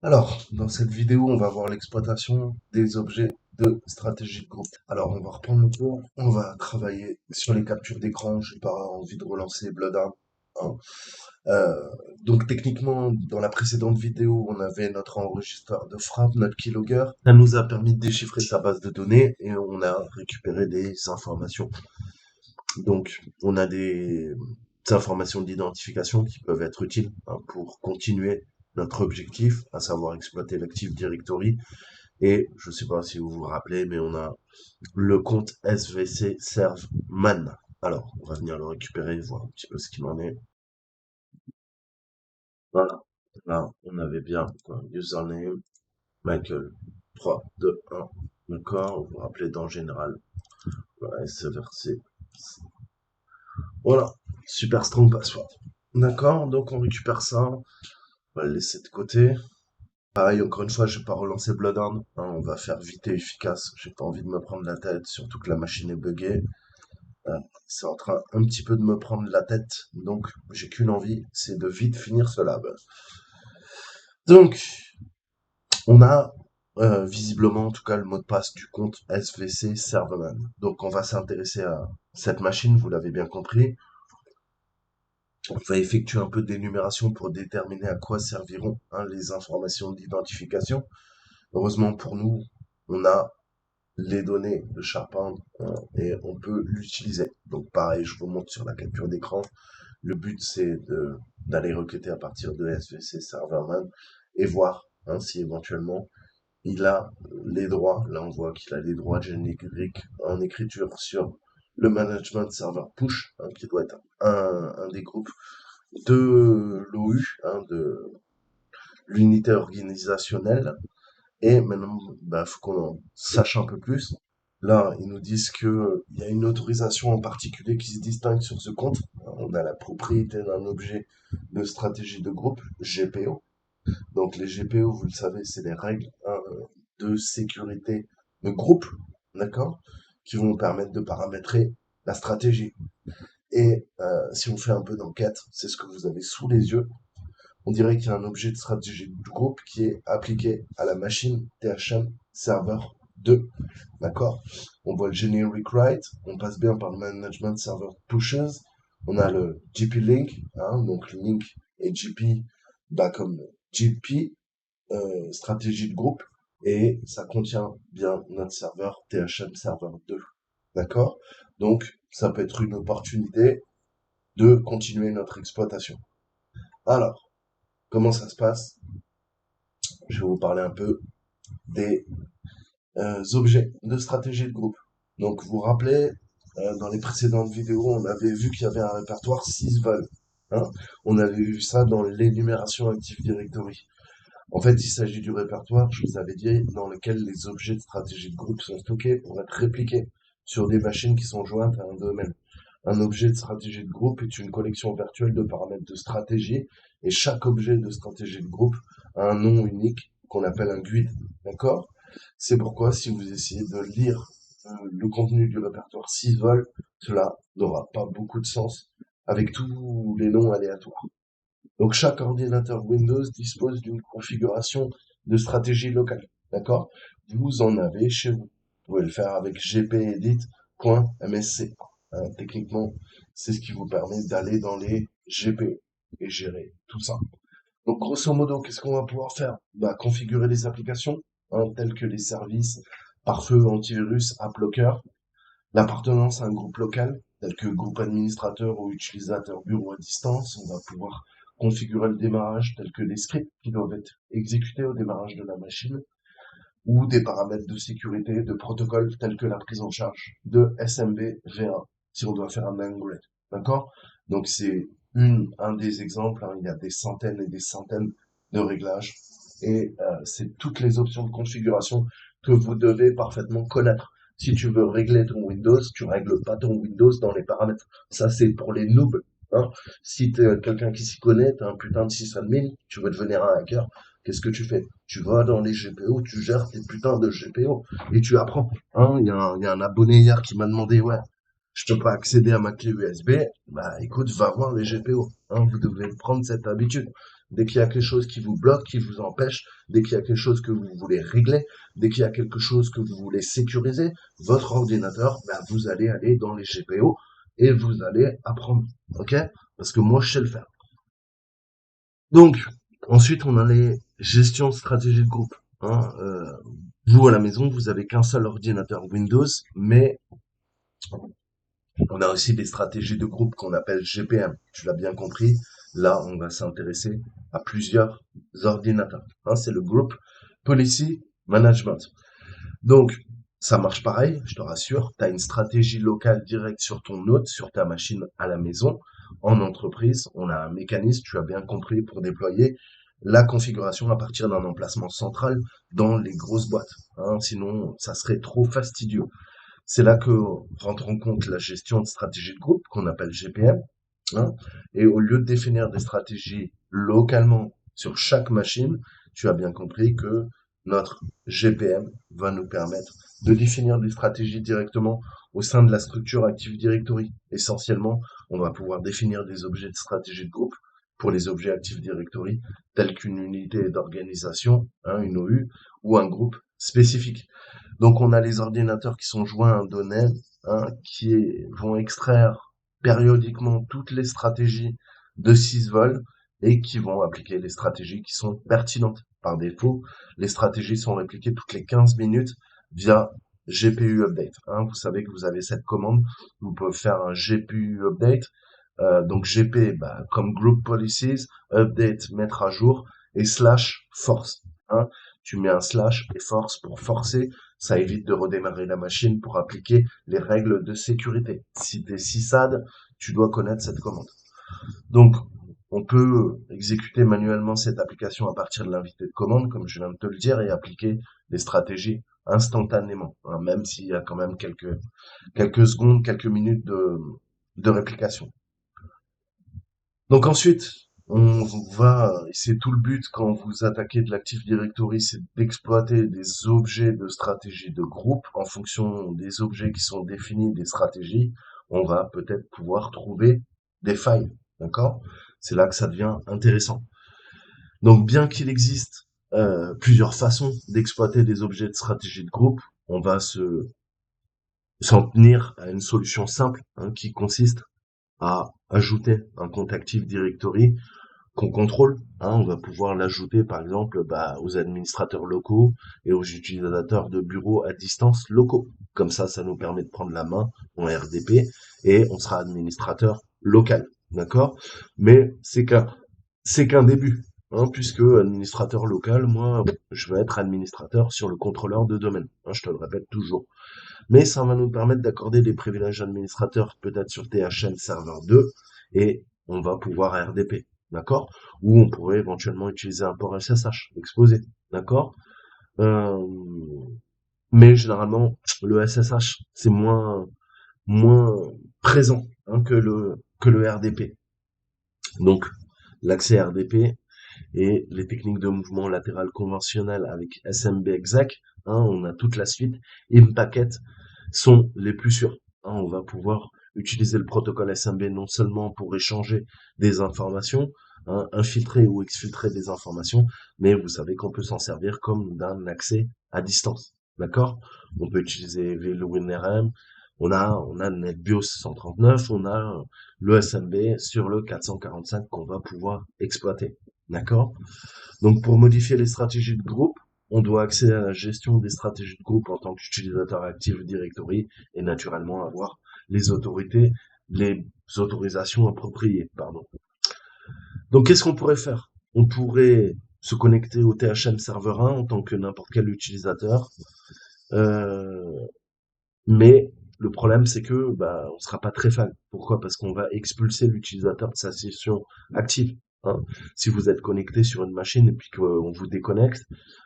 Alors, dans cette vidéo, on va voir l'exploitation des objets de stratégie de groupe. Alors, on va reprendre le cours, on va travailler sur les captures d'écran. J'ai pas envie de relancer Bloodhound, hein. Euh, donc, techniquement, dans la précédente vidéo, on avait notre enregistreur de frappe, notre keylogger. Ça nous a permis de déchiffrer sa base de données et on a récupéré des informations. Donc, on a des informations d'identification qui peuvent être utiles, hein, pour continuer notre objectif, à savoir exploiter l'Active Directory. Et je ne sais pas si vous vous rappelez, mais on a le compte SVC Serve Man. Alors, on va venir le récupérer, voir un petit peu ce qu'il en est. Voilà. Là, on avait bien quoi, username, Michael 3, 2, 1. D'accord, vous vous rappelez dans général. Voilà, SVC. Voilà, super strong password. D'accord, donc on récupère ça, on va le laisser de côté. Pareil, encore une fois, je vais pas relancer Bloodhound, hein, on va faire vite et efficace. J'ai pas envie de me prendre la tête, surtout que la machine est buggée. C'est en train un petit peu de me prendre la tête, donc j'ai qu'une envie, c'est de vite finir ce lab. Donc, on a visiblement en tout cas le mot de passe du compte SVC Serverman. Donc on va s'intéresser à cette machine, vous l'avez bien compris. On va effectuer un peu d'énumération pour déterminer à quoi serviront, hein, les informations d'identification. Heureusement pour nous, on a les données de Sharpand, et on peut l'utiliser. Donc pareil, je vous montre sur la capture d'écran. Le but c'est d'aller requêter à partir de SVC Serverman et voir, hein, si éventuellement il a les droits. Là on voit qu'il a les droits génériques en écriture sur le management server push, hein, qui doit être un des groupes de l'OU, hein, de l'unité organisationnelle. Et maintenant, bah, faut qu'on en sache un peu plus. Là, ils nous disent que il y a une autorisation en particulier qui se distingue sur ce compte. On a la propriété d'un objet de stratégie de groupe, GPO. Donc les GPO, vous le savez, c'est les règles, hein, de sécurité de groupe, d'accord, qui vont permettre de paramétrer la stratégie. Et si on fait un peu d'enquête, c'est ce que vous avez sous les yeux. On dirait qu'il y a un objet de stratégie de groupe qui est appliqué à la machine THM Server 2. D'accord? On voit le generic write, on passe bien par le management server pushes, on a le GP link, hein, donc link et GP, bah, comme GP, stratégie de groupe, et ça contient bien notre serveur THM Server 2. D'accord? Donc, ça peut être une opportunité de continuer notre exploitation. Alors, comment ça se passe? Je vais vous parler un peu des objets de stratégie de groupe. Donc, vous vous rappelez, dans les précédentes vidéos, on avait vu qu'il y avait un répertoire 6 vols, hein. On avait vu ça dans l'énumération Active Directory. En fait, il s'agit du répertoire, je vous avais dit, dans lequel les objets de stratégie de groupe sont stockés pour être répliqués sur des machines qui sont jointes à un domaine. Un objet de stratégie de groupe est une collection virtuelle de paramètres de stratégie et chaque objet de stratégie de groupe a un nom unique qu'on appelle un GUID. D'accord? C'est pourquoi si vous essayez de lire le contenu du répertoire 6 vols, cela n'aura pas beaucoup de sens avec tous les noms aléatoires. Donc chaque ordinateur Windows dispose d'une configuration de stratégie locale. D'accord? Vous en avez chez vous. Vous pouvez le faire avec gpedit.msc. Hein, techniquement, c'est ce qui vous permet d'aller dans les GPO et gérer tout ça. Donc grosso modo, qu'est-ce qu'on va pouvoir faire? Bah, configurer les applications, hein, telles que les services pare-feu, antivirus, AppLocker, l'appartenance à un groupe local, tel que groupe administrateur ou utilisateur bureau à distance. On va pouvoir configurer le démarrage, tel que les scripts qui doivent être exécutés au démarrage de la machine, ou des paramètres de sécurité, de protocole, tels que la prise en charge de SMB V1, si on doit faire un downgrade. D'accord? Donc c'est un des exemples, hein. Il y a des centaines et des centaines de réglages, et c'est toutes les options de configuration que vous devez parfaitement connaître. Si tu veux régler ton Windows, tu règles pas ton Windows dans les paramètres. Ça, c'est pour les noobs, hein. Si t'es quelqu'un qui s'y connaît, t'as un putain de sysadmin, tu veux devenir un hacker, qu'est-ce que tu fais? Tu vas dans les GPO, tu gères tes putains de GPO et tu apprends. Hein, il y a un abonné hier qui m'a demandé, ouais, je peux pas accéder à ma clé USB. Bah, écoute, va voir les GPO. Hein, vous devez prendre cette habitude. dès qu'il y a quelque chose qui vous bloque, qui vous empêche, dès qu'il y a quelque chose que vous voulez régler, dès qu'il y a quelque chose que vous voulez sécuriser, votre ordinateur, ben, vous allez aller dans les GPO et vous allez apprendre, ok? Parce que moi, je sais le faire. Donc, ensuite, on a les gestions de stratégie de groupe. Hein, vous, à la maison, vous avez qu'un seul ordinateur Windows, mais on a aussi des stratégies de groupe qu'on appelle GPM. Tu l'as bien compris. Là, on va s'intéresser à plusieurs ordinateurs. Hein, c'est le Group Policy Management. Donc, ça marche pareil, je te rassure. Tu as une stratégie locale directe sur ton hôte, sur ta machine à la maison. En entreprise, on a un mécanisme, tu as bien compris, pour déployer la configuration à partir d'un emplacement central dans les grosses boîtes. Hein, sinon, ça serait trop fastidieux. C'est là que rentre en compte la gestion de stratégie de groupe, qu'on appelle GPM. Hein, et au lieu de définir des stratégies localement sur chaque machine, tu as bien compris que notre GPM va nous permettre de définir des stratégies directement au sein de la structure Active Directory. Essentiellement, on va pouvoir définir des objets de stratégie de groupe pour les objets Active Directory, tels qu'une unité d'organisation, hein, une OU, ou un groupe spécifique. Donc on a les ordinateurs qui sont joints à un domaine, hein, vont extraire périodiquement toutes les stratégies de sysvol et qui vont appliquer les stratégies qui sont pertinentes. Par défaut, les stratégies sont répliquées toutes les 15 minutes via GPU Update. Hein. Vous savez que vous avez cette commande, vous pouvez faire un GPU Update, donc GP comme Group Policies, Update mettre à jour et slash force. Hein. Tu mets un slash et force pour forcer, ça évite de redémarrer la machine pour appliquer les règles de sécurité. Si tu es SysAd, tu dois connaître cette commande. Donc, on peut exécuter manuellement cette application à partir de l'invité de commande, comme je viens de te le dire, et appliquer les stratégies instantanément, hein, même s'il y a quand même quelques secondes, quelques minutes de réplication. Donc ensuite, on va, et c'est tout le but quand vous attaquez de l'Active Directory, c'est d'exploiter des objets de stratégie de groupe en fonction des objets qui sont définis, des stratégies. On va peut-être pouvoir trouver des failles, d'accord? C'est là que ça devient intéressant. Donc bien qu'il existe plusieurs façons d'exploiter des objets de stratégie de groupe, on va s'en tenir à une solution simple, hein, qui consiste à ajouter un compte Active Directory qu'on contrôle. Hein, on va pouvoir l'ajouter par exemple aux administrateurs locaux et aux utilisateurs de bureaux à distance locaux. Comme ça nous permet de prendre la main en RDP et on sera administrateur local. D'accord? Mais c'est qu'un début. Hein, puisque administrateur local, moi, je vais être administrateur sur le contrôleur de domaine. Hein, je te le répète toujours. Mais ça va nous permettre d'accorder des privilèges administrateurs peut-être sur THM Server 2 et on va pouvoir RDP, d'accord? Ou on pourrait éventuellement utiliser un port SSH exposé, d'accord? Euh, mais généralement, le SSH, c'est moins présent, hein, que le RDP. Donc, l'accès RDP et les techniques de mouvement latéral conventionnel avec SMB exec, hein, on a toute la suite, Impacket, sont les plus sûrs. Hein, on va pouvoir utiliser le protocole SMB non seulement pour échanger des informations, hein, infiltrer ou exfiltrer des informations, mais vous savez qu'on peut s'en servir comme d'un accès à distance. D'accord? On peut utiliser VLWinRM, on a NetBIOS 139, on a le SMB sur le 445 qu'on va pouvoir exploiter. D'accord? Donc, pour modifier les stratégies de groupe, on doit accéder à la gestion des stratégies de groupe en tant qu'utilisateur Active Directory et naturellement avoir les autorisations appropriées, pardon. Donc, qu'est-ce qu'on pourrait faire? On pourrait se connecter au THM Server 1 en tant que n'importe quel utilisateur, euh, mais le problème, c'est que on sera pas très fan. Pourquoi? Parce qu'on va expulser l'utilisateur de sa session active. Hein. Si vous êtes connecté sur une machine et puis qu'on vous déconnecte,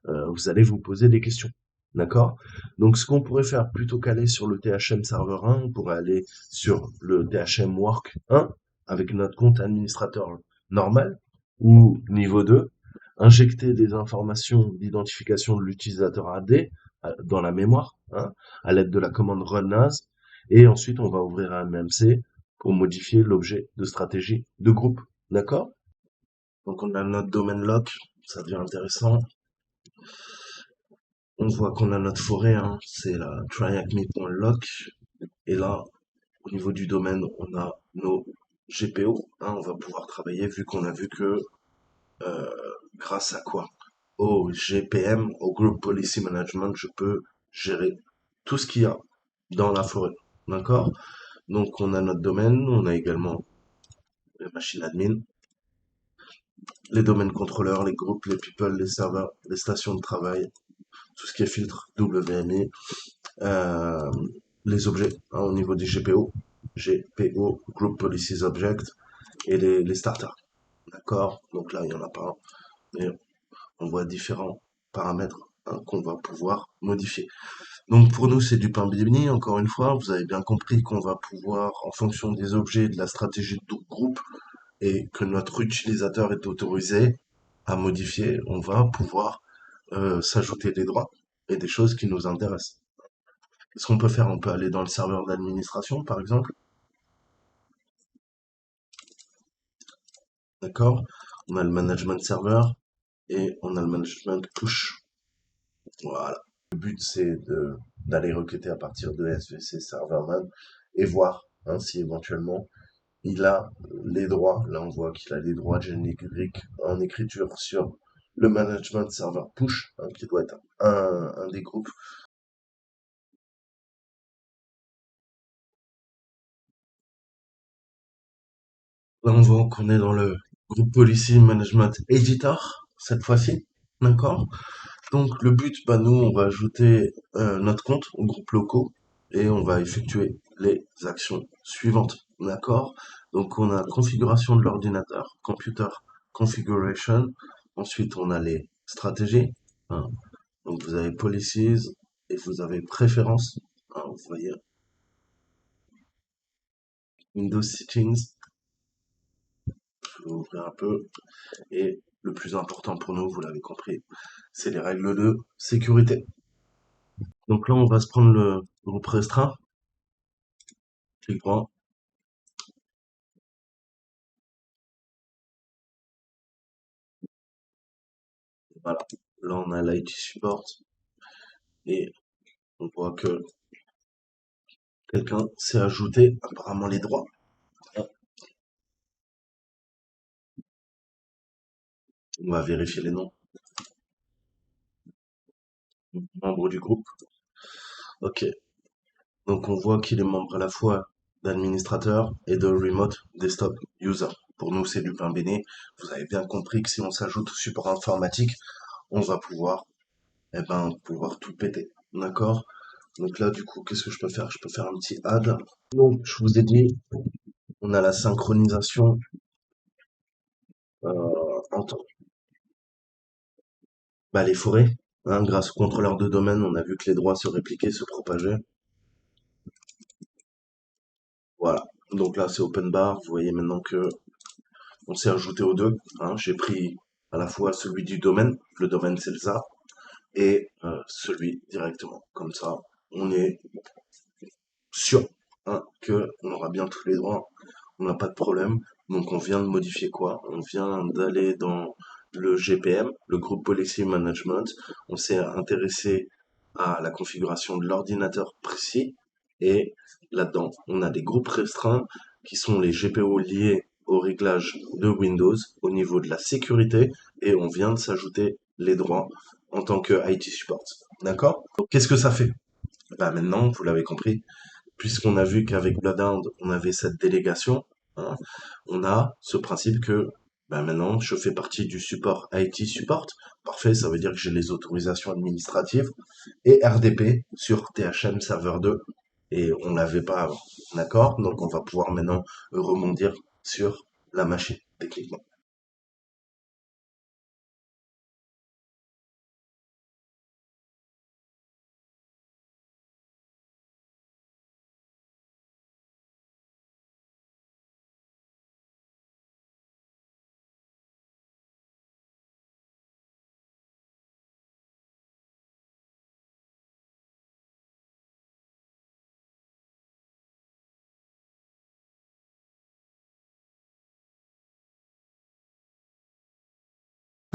vous allez vous poser des questions. D'accord? Donc, ce qu'on pourrait faire, plutôt qu'aller sur le THM Server 1, on pourrait aller sur le THM Work 1 avec notre compte administrateur normal ou niveau 2, injecter des informations d'identification de l'utilisateur AD dans la mémoire, hein, à l'aide de la commande run as, et ensuite on va ouvrir un MMC pour modifier l'objet de stratégie de groupe. D'accord? Donc on a notre domaine lock, ça devient intéressant. On voit qu'on a notre forêt, hein, c'est la tryacme.lock. Et là, au niveau du domaine, on a nos GPO, hein, on va pouvoir travailler vu qu'on a vu que euh, grâce à quoi? Au GPM, au Group Policy Management, je peux gérer tout ce qu'il y a dans la forêt. D'accord? Donc on a notre domaine, on a également les machines admin, les domaines contrôleurs, les groupes, les people, les serveurs, les stations de travail, tout ce qui est filtre, WMI, euh, les objets hein, au niveau des GPO, GPO, Group Policies Object, et les starters. D'accord? Donc là, il n'y en a pas un, mais on voit différents paramètres hein, qu'on va pouvoir modifier. Donc pour nous, c'est du pain béni, encore une fois, vous avez bien compris qu'on va pouvoir, en fonction des objets et de la stratégie de tout groupe, et que notre utilisateur est autorisé à modifier, on va pouvoir s'ajouter des droits et des choses qui nous intéressent. Qu'est-ce qu'on peut faire? On peut aller dans le serveur d'administration, par exemple, d'accord? On a le management serveur et on a le management push. Voilà. Le but, c'est d'aller recruter à partir de SVC Serverman et voir hein, si éventuellement il a les droits. Là, on voit qu'il a les droits génériques en écriture sur le management server push, hein, qui doit être un des groupes. Là, on voit qu'on est dans le groupe Policy Management Editor, cette fois-ci. D'accord? Donc, le but, bah, nous, on va ajouter notre compte au groupe locaux et on va effectuer les actions suivantes. D'accord? Donc, on a configuration de l'ordinateur, computer configuration. Ensuite, on a les stratégies. Hein. Donc, vous avez policies et vous avez préférences. Hein, vous voyez, Windows settings. Je vais ouvrir un peu. Et le plus important pour nous, vous l'avez compris, c'est les règles de sécurité. Donc là, on va se prendre le groupe restreint. Clic droit. Voilà. Là, on a l'IT support et on voit que quelqu'un s'est ajouté apparemment les droits. On va vérifier les noms. Membre du groupe. Ok. Donc on voit qu'il est membre à la fois d'administrateur et de remote desktop user. Pour nous, c'est du pain béni. Vous avez bien compris que si on s'ajoute au support informatique, on va pouvoir, pouvoir tout péter. D'accord? Donc là, du coup, qu'est-ce que je peux faire? Je peux faire un petit add. Donc, je vous ai dit, on a la synchronisation entre les forêts. Hein, grâce au contrôleur de domaine, on a vu que les droits se répliquaient, se propageaient. Voilà. Donc là, c'est open bar. Vous voyez maintenant que on s'est ajouté aux deux. Hein. J'ai pris à la fois celui du domaine, le domaine c'est le ça, et celui directement. Comme ça, on est sûr hein, que on aura bien tous les droits. On n'a pas de problème. Donc on vient de modifier quoi? On vient d'aller dans le GPM, le Group Policy Management. On s'est intéressé à la configuration de l'ordinateur précis. Et là-dedans, on a des groupes restreints qui sont les GPO liés au réglage de Windows au niveau de la sécurité. Et on vient de s'ajouter les droits en tant que IT support. D'accord? Donc qu'est-ce que ça fait? Bah maintenant, vous l'avez compris, puisqu'on a vu qu'avec Bloodhound, on avait cette délégation, hein, on a ce principe que maintenant, je fais partie du support IT support. Parfait, ça veut dire que j'ai les autorisations administratives et RDP sur THM Server 2. Et on l'avait pas avant. D'accord? Donc on va pouvoir maintenant rebondir sur la machine, techniquement.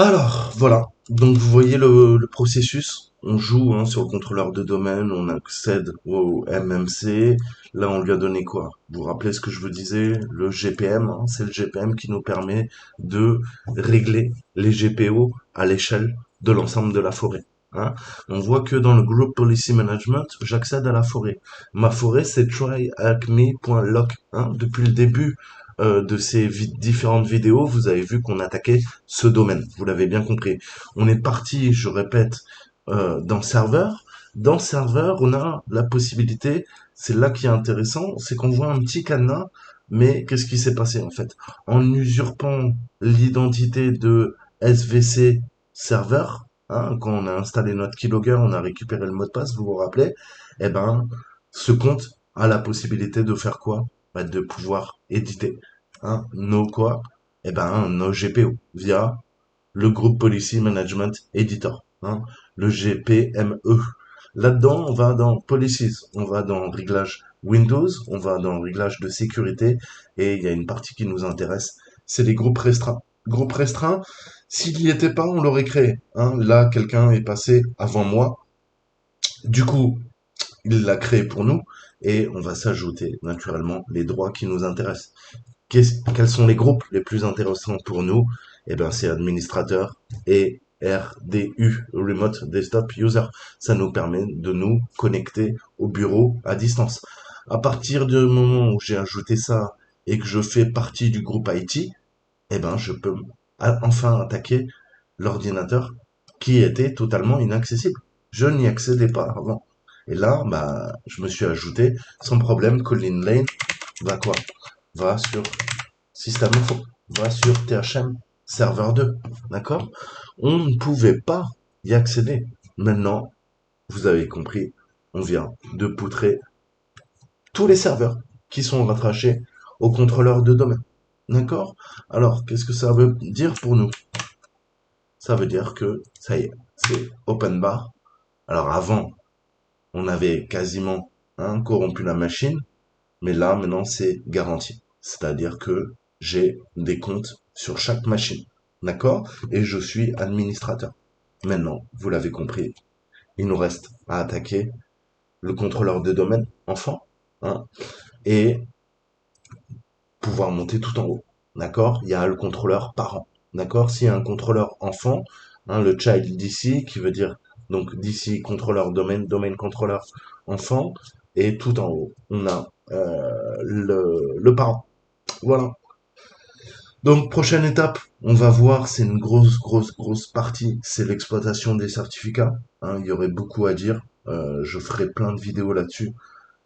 Alors, voilà. Donc, vous voyez le processus. On joue hein, sur le contrôleur de domaine, on accède au MMC. Là, on lui a donné quoi? Vous vous rappelez ce que je vous disais? Le GPM, hein, c'est le GPM qui nous permet de régler les GPO à l'échelle de l'ensemble de la forêt. Hein. On voit que dans le Group Policy Management, j'accède à la forêt. Ma forêt, c'est tryacme.loc. Hein. Depuis le début de ces différentes vidéos, vous avez vu qu'on attaquait ce domaine. Vous l'avez bien compris. On est parti, je répète, dans serveur. Dans serveur, on a la possibilité, c'est là qui est intéressant, c'est qu'on voit un petit cadenas, mais qu'est-ce qui s'est passé en fait? En usurpant l'identité de SVC serveur, hein, quand on a installé notre keylogger, on a récupéré le mot de passe, vous vous rappelez? Eh ben, ce compte a la possibilité de faire quoi? Bah, de pouvoir éditer, hein, nos quoi? Eh ben, nos GPO via le Group Policy Management Editor, hein, le GPME. Là-dedans, on va dans Policies, on va dans réglage Windows, on va dans réglage de sécurité, et il y a une partie qui nous intéresse, c'est les groupes restreints. Groupes restreints, s'il n'y était pas, on l'aurait créé. Hein. Là, quelqu'un est passé avant moi, du coup, il l'a créé pour nous, et on va s'ajouter naturellement les droits qui nous intéressent. Quels sont les groupes les plus intéressants pour nous? Eh ben, c'est administrateur et RDU, Remote Desktop User. Ça nous permet de nous connecter au bureau à distance. À partir du moment où j'ai ajouté ça et que je fais partie du groupe IT, eh ben, je peux enfin attaquer l'ordinateur qui était totalement inaccessible. Je n'y accédais pas avant. Et là, bah, je me suis ajouté sans problème. Colin Lane va quoi? Va sur Système Info, va sur THM Serveur 2, d'accord? On ne pouvait pas y accéder. Maintenant, vous avez compris, on vient de poutrer tous les serveurs qui sont rattachés au contrôleur de domaine. D'accord? Alors, qu'est-ce que ça veut dire pour nous? Ça veut dire que, ça y est, c'est open bar. Alors avant, on avait quasiment hein, corrompu la machine, mais là, maintenant, c'est garanti. C'est-à-dire que j'ai des comptes sur chaque machine. D'accord? Et je suis administrateur. Maintenant, vous l'avez compris, il nous reste à attaquer le contrôleur de domaine enfant, hein, et pouvoir monter tout en haut. D'accord? Il y a le contrôleur parent. D'accord? S'il y a un contrôleur enfant, hein, le child DC, qui veut dire donc DC contrôleur domaine, domaine contrôleur enfant, et tout en haut, on a le parent. Voilà. Donc, prochaine étape, on va voir, c'est une grosse partie, c'est l'exploitation des certificats. Hein, il y aurait beaucoup à dire. Je ferai plein de vidéos là-dessus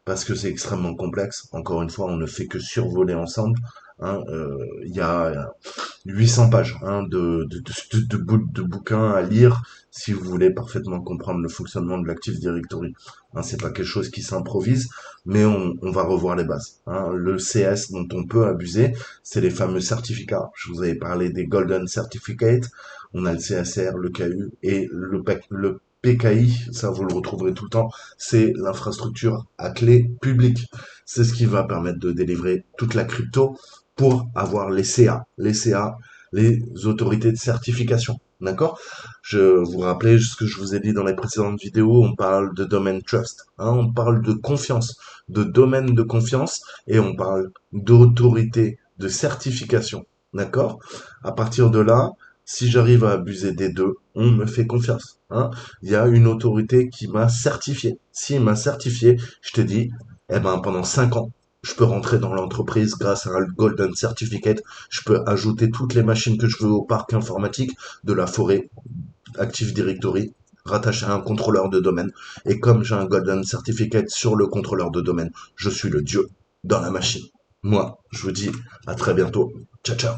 parce que c'est extrêmement complexe. Encore une fois, on ne fait que survoler ensemble. Hein, il y a 800 pages hein, de bouquins à lire si vous voulez parfaitement comprendre le fonctionnement de l'Active Directory. Hein, c'est pas quelque chose qui s'improvise, mais on va revoir les bases. Hein. Le CS dont on peut abuser, c'est les fameux certificats. Je vous avais parlé des Golden Certificates. On a le CSR, le KU et le PKI, ça vous le retrouverez tout le temps, c'est l'infrastructure à clé publique. C'est ce qui va permettre de délivrer toute la crypto pour avoir les CA. Les CA, les autorités de certification. D'accord? Je vous rappelais ce que je vous ai dit dans les précédentes vidéos, on parle de domaine trust, hein, on parle de confiance, de domaine de confiance, et on parle d'autorité de certification. D'accord? À partir de là, si j'arrive à abuser des deux, on me fait confiance. Hein. Il y a une autorité qui m'a certifié. S'il m'a certifié, je te dis, eh ben pendant 5 ans, je peux rentrer dans l'entreprise grâce à un Golden Certificate. Je peux ajouter toutes les machines que je veux au parc informatique de la forêt Active Directory rattaché à un contrôleur de domaine. Et comme j'ai un Golden Certificate sur le contrôleur de domaine, je suis le dieu dans la machine. Moi, je vous dis à très bientôt. Ciao, ciao.